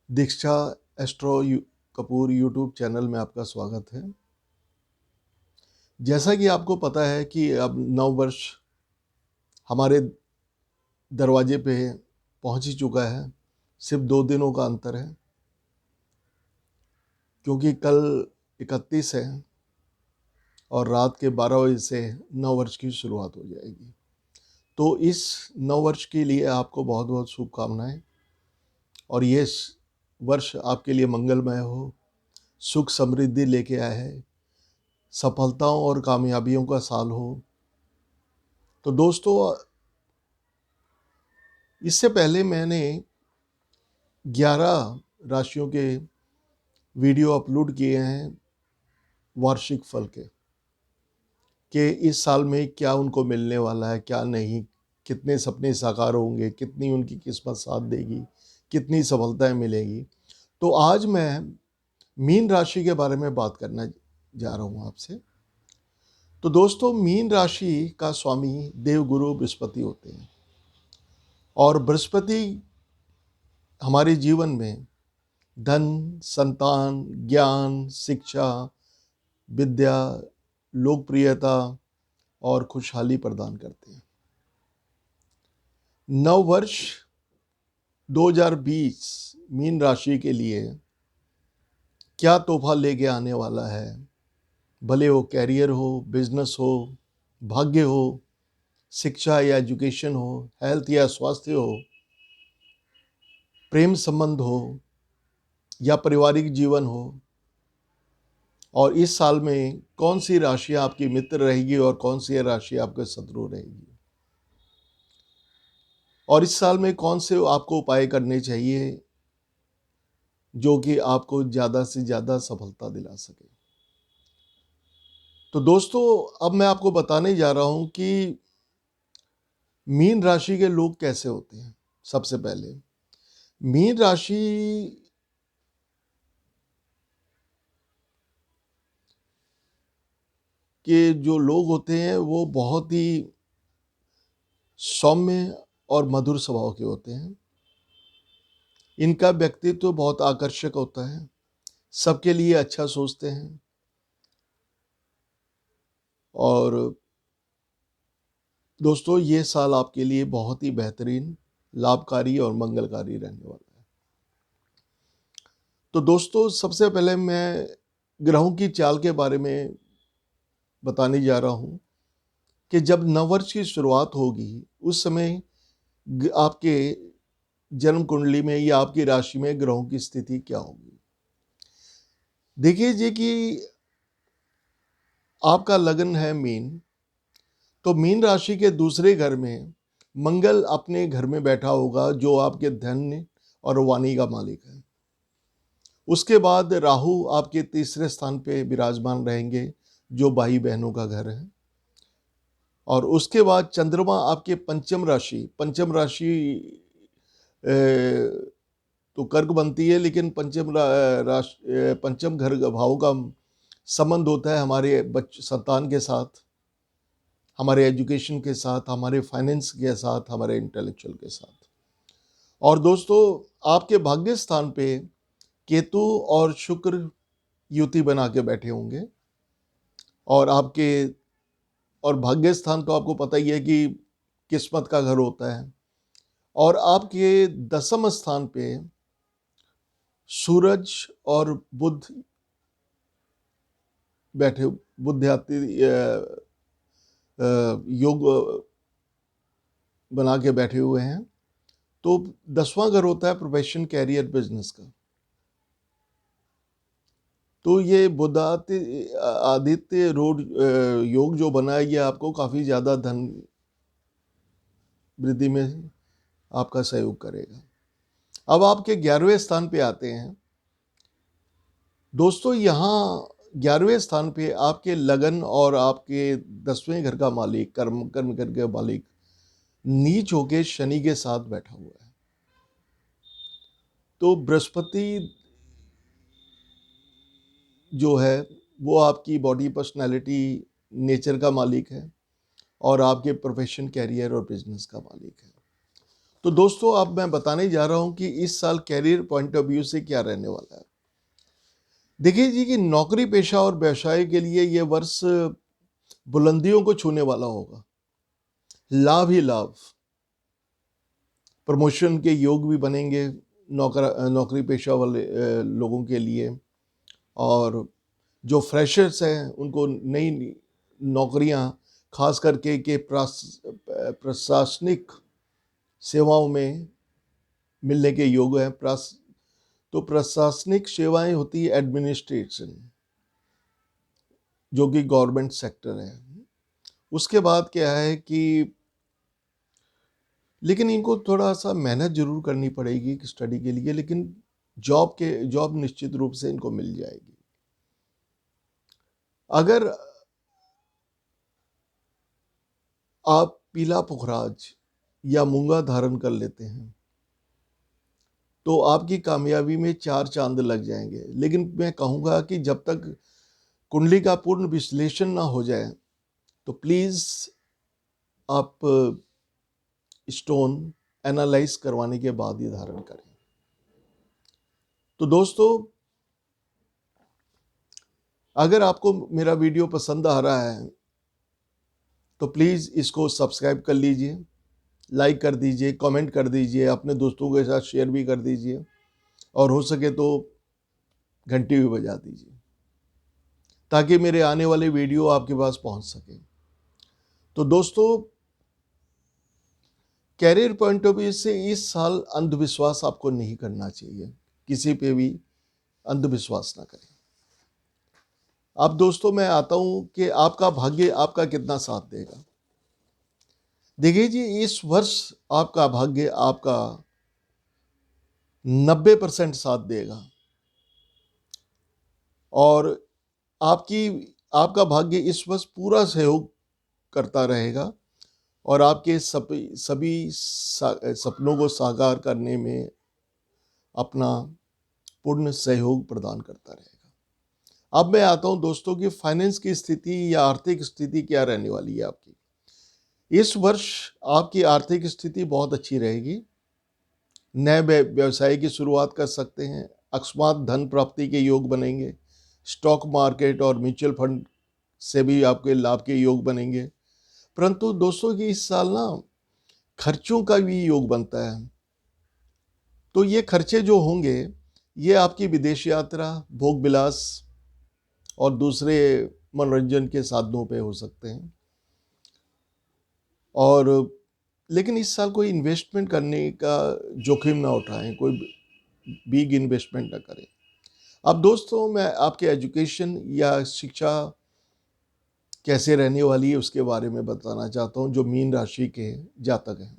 दीक्षा Kapoor YouTube channel में आपका स्वागत है। जैसा कि आपको पता है कि अब नव वर्ष हमारे दरवाजे पे पहुंच ही चुका है। सिर्फ 2 दिनों का अंतर है, क्योंकि कल 31 है और रात के 12 बजे से नव वर्ष की शुरुआत हो जाएगी। तो इस नव वर्ष के लिए आपको बहुत बहुत शुभकामनाएं, और ये वर्ष आपके लिए मंगलमय हो, सुख समृद्धि लेके आए है, सफलताओं और कामयाबियों का साल हो। तो दोस्तों, इससे पहले मैंने 11 राशियों के वीडियो अपलोड किए हैं वार्षिक फल के, कि इस साल में क्या उनको मिलने वाला है, क्या नहीं, कितने सपने साकार होंगे, कितनी उनकी किस्मत साथ देगी, कितनी सफलताएं मिलेगी। तो आज मैं मीन राशि के बारे में बात करना जा रहा हूँ आपसे। तो दोस्तों, मीन राशि का स्वामी देवगुरु बृहस्पति होते हैं, और बृहस्पति हमारे जीवन में धन, संतान, ज्ञान, शिक्षा, विद्या, लोकप्रियता और खुशहाली प्रदान करते हैं। नव वर्ष 2020 मीन राशि के लिए क्या तोहफा लेके आने वाला है, भले वो कैरियर हो, बिजनेस हो, भाग्य हो, शिक्षा या एजुकेशन हो, हेल्थ या स्वास्थ्य हो, प्रेम संबंध हो या पारिवारिक जीवन हो, और इस साल में कौन सी राशि आपकी मित्र रहेगी और कौन सी राशि आपके शत्रु रहेगी, और इस साल में कौन से आपको उपाय करने चाहिए जो कि आपको ज़्यादा से ज़्यादा सफलता दिला सके। तो दोस्तों, अब मैं आपको बताने जा रहा हूं कि मीन राशि के लोग कैसे होते हैं। सबसे पहले, मीन राशि के जो लोग होते हैं वो बहुत ही सौम्य और मधुर स्वभाव के होते हैं। इनका व्यक्तित्व बहुत आकर्षक होता है, सबके लिए अच्छा सोचते हैं, और दोस्तों ये साल आपके लिए बहुत ही बेहतरीन, लाभकारी और मंगलकारी रहने वाला है। तो दोस्तों, सबसे पहले मैं ग्रहों की चाल के बारे में बताने जा रहा हूं कि जब नववर्ष की शुरुआत होगी उस समय आपके जन्म कुंडली में या आपकी राशि में ग्रहों की स्थिति क्या होगी। देखिए जी कि आपका लग्न है मीन, तो मीन राशि के दूसरे घर में मंगल अपने घर में बैठा होगा, जो आपके धन और वाणी का मालिक है। उसके बाद राहु आपके तीसरे स्थान पे विराजमान रहेंगे, जो भाई बहनों का घर है। और उसके बाद चंद्रमा आपके पंचम राशि तो कर्क बनती है, लेकिन पंचम घर भाव का संबंध होता है हमारे संतान के साथ, हमारे एजुकेशन के साथ, हमारे फाइनेंस के साथ, हमारे इंटेलेक्चुअल के साथ। और दोस्तों, आपके भाग्य स्थान पे केतु और शुक्र युति बना के बैठे होंगे, और भाग्य स्थान तो आपको पता ही है कि किस्मत का घर होता है। और आपके दसम स्थान पे सूरज और बुध बैठे, बुद्धियाति योग बना के बैठे हुए हैं। तो 10वां घर होता है प्रोफेशन, कैरियर, बिजनेस का। तो ये आदित्य रोड योग जो बना है, ये आपको काफ़ी ज़्यादा धन वृद्धि में आपका सहयोग करेगा। अब आपके 11वें स्थान पे आते हैं दोस्तों। यहाँ 11वें स्थान पे आपके लगन और आपके 10वें घर का मालिक, कर्म घर का मालिक नीच होके शनि के साथ बैठा हुआ है। तो बृहस्पति जो है वो आपकी बॉडी, पर्सनैलिटी, नेचर का मालिक है, और आपके प्रोफेशन, कैरियर और बिजनेस का मालिक है। तो दोस्तों अब मैं बताने जा रहा हूं कि इस साल कैरियर पॉइंट ऑफ व्यू से क्या रहने वाला है। देखिए जी कि नौकरी पेशा और व्यवसाय के लिए यह वर्ष बुलंदियों को छूने वाला होगा। लाभ ही लाभ, प्रमोशन के योग भी बनेंगे नौकरी पेशा वाले लोगों के लिए। और जो फ्रेशर्स हैं उनको नई नौकरियां, खास करके के प्रशासनिक सेवाओं में मिलने के योग हैं। तो प्रशासनिक सेवाएं होती है एडमिनिस्ट्रेशन, जो कि गवर्नमेंट सेक्टर है। उसके बाद क्या है कि लेकिन इनको थोड़ा सा मेहनत जरूर करनी पड़ेगी स्टडी के लिए, लेकिन जॉब निश्चित रूप से इनको मिल जाएगी। अगर आप पीला पुखराज या मूंगा धारण कर लेते हैं तो आपकी कामयाबी में 4 चांद लग जाएंगे। लेकिन मैं कहूँगा कि जब तक कुंडली का पूर्ण विश्लेषण ना हो जाए तो प्लीज़ आप स्टोन एनालाइज करवाने के बाद ही धारण करें। तो दोस्तों, अगर आपको मेरा वीडियो पसंद आ रहा है तो प्लीज़ इसको सब्सक्राइब कर लीजिए, लाइक कर दीजिए, कमेंट कर दीजिए, अपने दोस्तों के साथ शेयर भी कर दीजिए, और हो सके तो घंटी भी बजा दीजिए ताकि मेरे आने वाले वीडियो आपके पास पहुंच सके। तो दोस्तों, कैरियर पॉइंट ऑफ व्यू से इस साल अंधविश्वास आपको नहीं करना चाहिए, किसी पे भी अंधविश्वास ना करें। अब दोस्तों मैं आता हूं कि आपका भाग्य आपका कितना साथ देगा। देखिए जी, इस वर्ष आपका भाग्य आपका 90% साथ देगा, और आपका भाग्य इस वर्ष पूरा सहयोग करता रहेगा और आपके सभी सपनों को साकार करने में अपना पूर्ण सहयोग प्रदान करता रहेगा। अब मैं आता हूं दोस्तों कि फाइनेंस की स्थिति या आर्थिक स्थिति क्या रहने वाली है आपकी। इस वर्ष आपकी आर्थिक स्थिति बहुत अच्छी रहेगी। नए व्यवसाय की शुरुआत कर सकते हैं, अकस्मात धन प्राप्ति के योग बनेंगे, स्टॉक मार्केट और म्यूचुअल फंड से भी आपके लाभ के योग बनेंगे। परंतु दोस्तों कि इस साल ना खर्चों का भी योग बनता है। तो ये खर्चे जो होंगे ये आपकी विदेश यात्रा, भोग विलास और दूसरे मनोरंजन के साधनों पे हो सकते हैं। और लेकिन इस साल कोई इन्वेस्टमेंट करने का जोखिम ना उठाएं, कोई बिग इन्वेस्टमेंट ना करें। अब दोस्तों मैं आपके एजुकेशन या शिक्षा कैसे रहने वाली है उसके बारे में बताना चाहता हूं, जो मीन राशि के जातक हैं।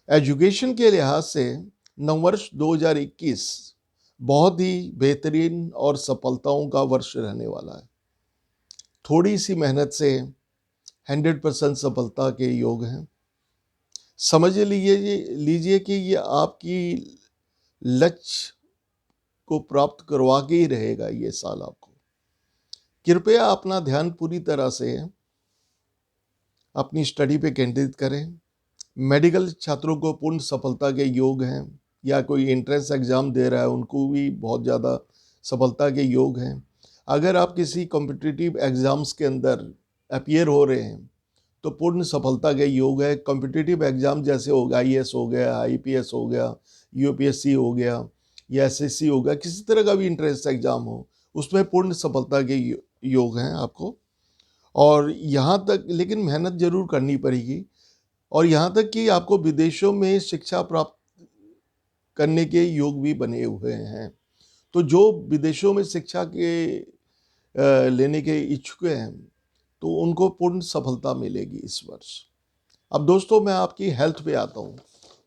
एजुकेशन के लिहाज से नववर्ष 2021 बहुत ही बेहतरीन और सफलताओं का वर्ष रहने वाला है। थोड़ी सी मेहनत से 100% सफलता के योग हैं। समझ लीजिए कि ये आपकी लक्ष्य को प्राप्त करवा के ही रहेगा ये साल आपको। कृपया अपना ध्यान पूरी तरह से अपनी स्टडी पे केंद्रित करें। मेडिकल छात्रों को पूर्ण सफलता के योग हैं, या कोई एंट्रेंस एग्ज़ाम दे रहा है उनको भी बहुत ज़्यादा सफलता के योग हैं। अगर आप किसी कॉम्पिटिटिव एग्ज़ाम्स के अंदर अपीयर हो रहे हैं तो पूर्ण सफलता के योग है। कॉम्पिटिटिव एग्ज़ाम जैसे हो गया, आईएएस हो गया, आईपीएस हो गया, यूपीएससी हो गया या एसएससी हो गया, किसी तरह का भी एंट्रेंस एग्ज़ाम हो, उसमें पूर्ण सफलता के योग हैं आपको। और यहाँ तक लेकिन मेहनत जरूर करनी पड़ेगी, और यहाँ तक कि आपको विदेशों में शिक्षा प्राप्त करने के योग भी बने हुए हैं। तो जो विदेशों में शिक्षा के लेने के इच्छुक हैं तो उनको पूर्ण सफलता मिलेगी इस वर्ष। अब दोस्तों मैं आपकी हेल्थ पे आता हूँ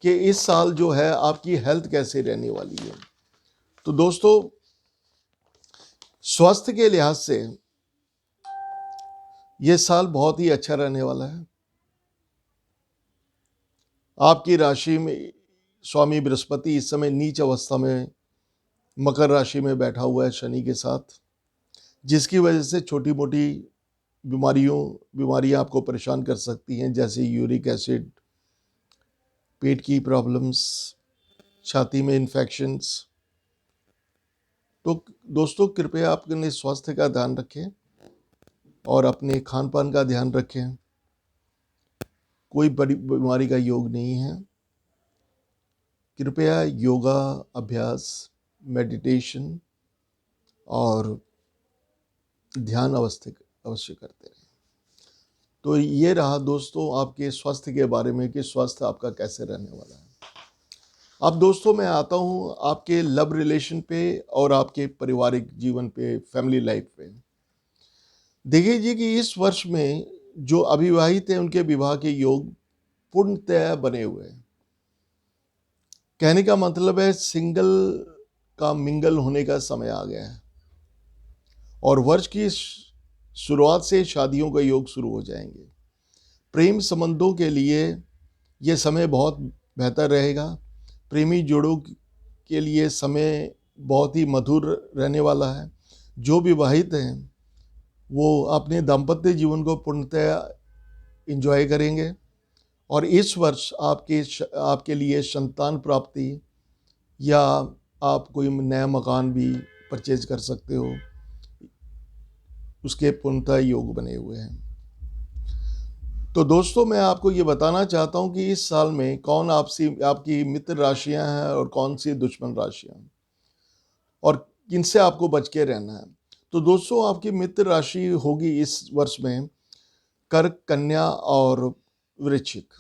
कि इस साल जो है आपकी हेल्थ कैसे रहने वाली है। तो दोस्तों, स्वास्थ्य के लिहाज से ये साल बहुत ही अच्छा रहने वाला है। आपकी राशि में स्वामी बृहस्पति इस समय नीच अवस्था में मकर राशि में बैठा हुआ है शनि के साथ, जिसकी वजह से छोटी मोटी बीमारियां आपको परेशान कर सकती हैं, जैसे यूरिक एसिड, पेट की प्रॉब्लम्स, छाती में इन्फेक्शंस। तो दोस्तों कृपया अपने स्वास्थ्य का ध्यान रखें और अपने खान पान का ध्यान रखें। कोई बड़ी बीमारी का योग नहीं है। कृपया योगा अभ्यास, मेडिटेशन और ध्यान अवश्य करते रहें। तो ये रहा दोस्तों आपके स्वास्थ्य के बारे में कि स्वास्थ्य आपका कैसे रहने वाला है। अब दोस्तों मैं आता हूँ आपके लव रिलेशन पे और आपके पारिवारिक जीवन पे, फैमिली लाइफ पे। देखिए जी कि इस वर्ष में जो अविवाहित हैं उनके विवाह के योग पूर्णतः बने हुए हैं। कहने का मतलब है सिंगल का मिंगल होने का समय आ गया है और वर्ष की शुरुआत से शादियों का योग शुरू हो जाएंगे। प्रेम संबंधों के लिए ये समय बहुत बेहतर रहेगा। प्रेमी जोड़ों के लिए समय बहुत ही मधुर रहने वाला है। जो विवाहित हैं वो अपने दाम्पत्य जीवन को पूर्णतः एंजॉय करेंगे और इस वर्ष आपके लिए संतान प्राप्ति या आप कोई नया मकान भी परचेज कर सकते हो, उसके पूर्णतः योग बने हुए हैं। तो दोस्तों मैं आपको ये बताना चाहता हूँ कि इस साल में कौन आपकी मित्र राशियां हैं और कौन सी दुश्मन राशियां हैं और किनसे आपको बच के रहना है। तो दोस्तों आपकी मित्र राशि होगी इस वर्ष में कर्क, कन्या और वृश्चिक।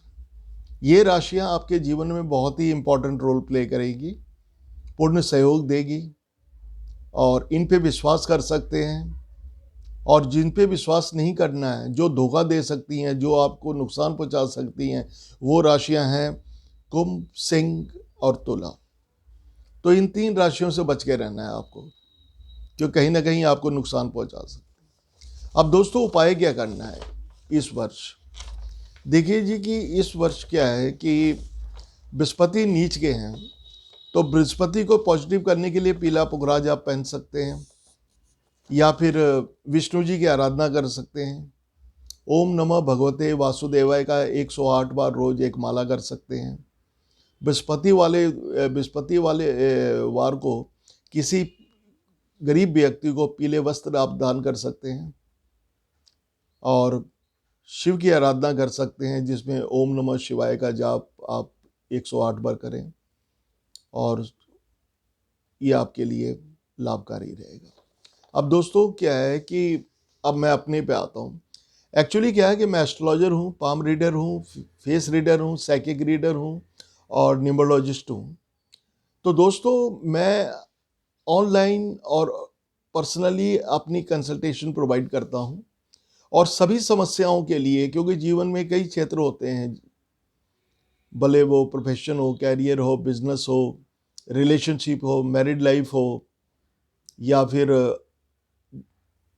ये राशियां आपके जीवन में बहुत ही इंपॉर्टेंट रोल प्ले करेगी, पूर्ण सहयोग देगी और इन पे विश्वास कर सकते हैं। और जिन पे विश्वास नहीं करना है, जो धोखा दे सकती हैं, जो आपको नुकसान पहुंचा सकती हैं, वो राशियां हैं कुंभ, सिंह और तुला। तो इन 3 राशियों से बच के रहना है आपको, जो कहीं ना कहीं आपको नुकसान पहुंचा सकती है। अब दोस्तों उपाय क्या करना है इस वर्ष। देखिए जी कि इस वर्ष क्या है कि बृहस्पति नीच के हैं, तो बृहस्पति को पॉजिटिव करने के लिए पीला पुखराज आप पहन सकते हैं या फिर विष्णु जी की आराधना कर सकते हैं। ओम नमः भगवते वासुदेवाय का 108 बार रोज एक माला कर सकते हैं। बृहस्पति वाले वार को किसी गरीब व्यक्ति को पीले वस्त्र आप दान कर सकते हैं और शिव की आराधना कर सकते हैं, जिसमें ओम नमः शिवाय का जाप आप 108 बार करें और ये आपके लिए लाभकारी रहेगा। अब दोस्तों क्या है कि अब मैं अपने पे आता हूँ। एक्चुअली क्या है कि मैं एस्ट्रोलॉजर हूँ, पाम रीडर हूँ, फेस रीडर हूँ, साइकिक रीडर हूँ और न्यूमरोलॉजिस्ट हूँ। तो दोस्तों मैं ऑनलाइन और पर्सनली अपनी कंसल्टेशन प्रोवाइड करता हूँ और सभी समस्याओं के लिए, क्योंकि जीवन में कई क्षेत्र होते हैं, भले वो प्रोफेशन हो, कैरियर हो, बिजनेस हो, रिलेशनशिप हो, मैरिड लाइफ हो या फिर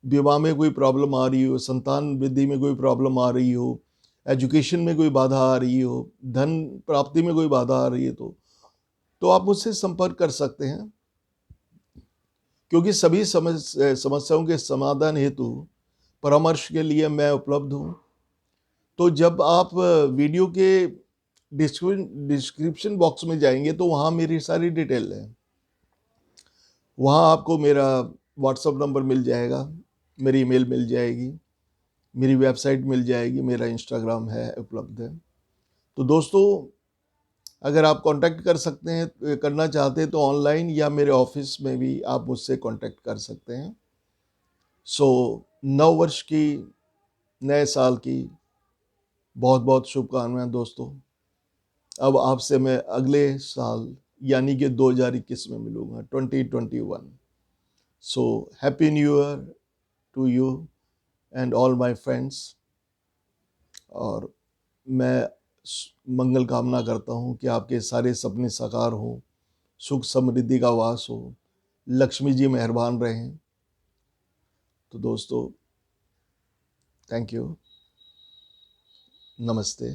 विवाह में कोई प्रॉब्लम आ रही हो, संतान वृद्धि में कोई प्रॉब्लम आ रही हो, एजुकेशन में कोई बाधा आ रही हो, धन प्राप्ति में कोई बाधा आ रही है, तो आप मुझसे संपर्क कर सकते हैं, क्योंकि सभी समस्याओं के समाधान हेतु परामर्श के लिए मैं उपलब्ध हूँ। तो जब आप वीडियो के डिस्क्रिप्शन बॉक्स में जाएंगे तो वहाँ मेरी सारी डिटेल है। वहाँ आपको मेरा व्हाट्सएप नंबर मिल जाएगा, मेरी ईमेल मिल जाएगी, मेरी वेबसाइट मिल जाएगी, मेरा इंस्टाग्राम है उपलब्ध है। तो दोस्तों अगर आप कांटेक्ट करना चाहते हैं तो ऑनलाइन या मेरे ऑफिस में भी आप मुझसे कांटेक्ट कर सकते हैं। सो नव वर्ष की, नए साल की बहुत बहुत शुभकामनाएं दोस्तों। अब आपसे मैं अगले साल यानी कि 2021 में मिलूंगा, 2021। So happy new year to you and all my friends. और मैं मंगल कामना करता हूँ कि आपके सारे सपने साकार हों, सुख समृद्धि का वास हो, लक्ष्मी जी मेहरबान रहें। तो दोस्तों थैंक यू, नमस्ते।